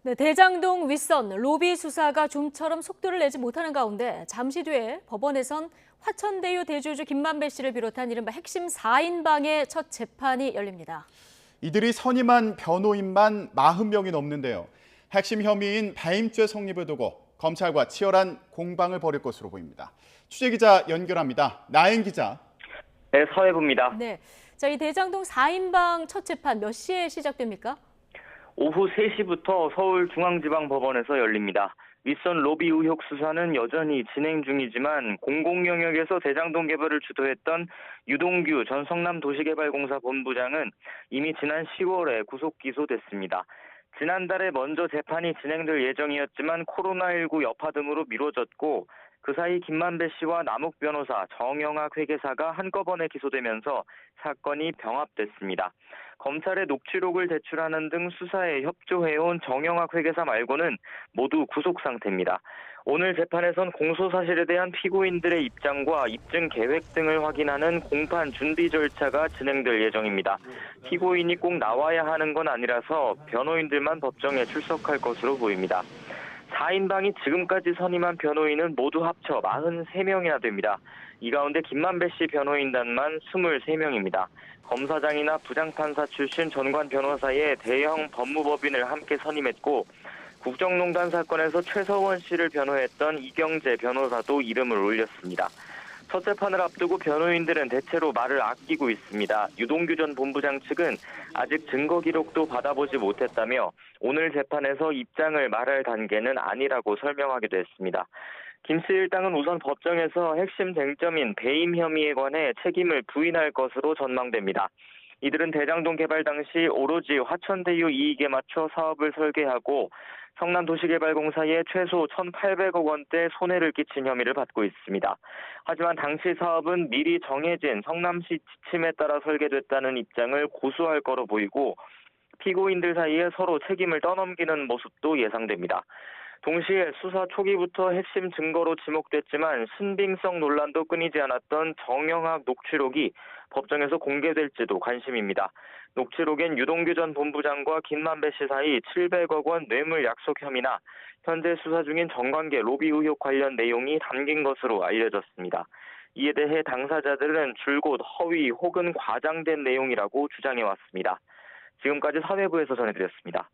네, 대장동 윗선 로비 수사가 좀처럼 속도를 내지 못하는 가운데 잠시 뒤에 법원에선 화천대유 대주주 김만배 씨를 비롯한 이른바 핵심 4인방의 첫 재판이 열립니다. 이들이 선임한 변호인만 40명이 넘는데요. 핵심 혐의인 배임죄 성립을 두고 검찰과 치열한 공방을 벌일 것으로 보입니다. 취재기자 연결합니다. 나인 기자. 네, 서해부입니다. 네, 자, 이 대장동 4인방 첫 재판 몇 시에 시작됩니까? 오후 3시부터 서울중앙지방법원에서 열립니다. 윗선 로비 의혹 수사는 여전히 진행 중이지만 공공영역에서 대장동 개발을 주도했던 유동규 전 성남도시개발공사 본부장은 이미 지난 10월에 구속 기소됐습니다. 지난달에 먼저 재판이 진행될 예정이었지만 코로나19 여파 등으로 미뤄졌고 그 사이 김만배 씨와 남욱 변호사, 정영학 회계사가 한꺼번에 기소되면서 사건이 병합됐습니다. 검찰에 녹취록을 제출하는 등 수사에 협조해온 정영학 회계사 말고는 모두 구속 상태입니다. 오늘 재판에선 공소 사실에 대한 피고인들의 입장과 입증 계획 등을 확인하는 공판 준비 절차가 진행될 예정입니다. 피고인이 꼭 나와야 하는 건 아니라서 변호인들만 법정에 출석할 것으로 보입니다. 4인방이 지금까지 선임한 변호인은 모두 합쳐 43명이나 됩니다. 이 가운데 김만배 씨 변호인단만 23명입니다. 검사장이나 부장판사 출신 전관 변호사의 대형 법무법인을 함께 선임했고 국정농단 사건에서 최서원 씨를 변호했던 이경재 변호사도 이름을 올렸습니다. 첫 재판을 앞두고 변호인들은 대체로 말을 아끼고 있습니다. 유동규 전 본부장 측은 아직 증거 기록도 받아보지 못했다며 오늘 재판에서 입장을 말할 단계는 아니라고 설명하기도 했습니다. 김 씨 일당은 우선 법정에서 핵심 쟁점인 배임 혐의에 관해 책임을 부인할 것으로 전망됩니다. 이들은 대장동 개발 당시 오로지 화천대유 이익에 맞춰 사업을 설계하고 성남도시개발공사에 최소 1,800억 원대 손해를 끼친 혐의를 받고 있습니다. 하지만 당시 사업은 미리 정해진 성남시 지침에 따라 설계됐다는 입장을 고수할 거로 보이고 피고인들 사이에 서로 책임을 떠넘기는 모습도 예상됩니다. 동시에 수사 초기부터 핵심 증거로 지목됐지만 신빙성 논란도 끊이지 않았던 정영학 녹취록이 법정에서 공개될지도 관심입니다. 녹취록엔 유동규 전 본부장과 김만배 씨 사이 700억 원 뇌물 약속 혐의나 현재 수사 중인 정관계 로비 의혹 관련 내용이 담긴 것으로 알려졌습니다. 이에 대해 당사자들은 줄곧 허위 혹은 과장된 내용이라고 주장해왔습니다. 지금까지 사회부에서 전해드렸습니다.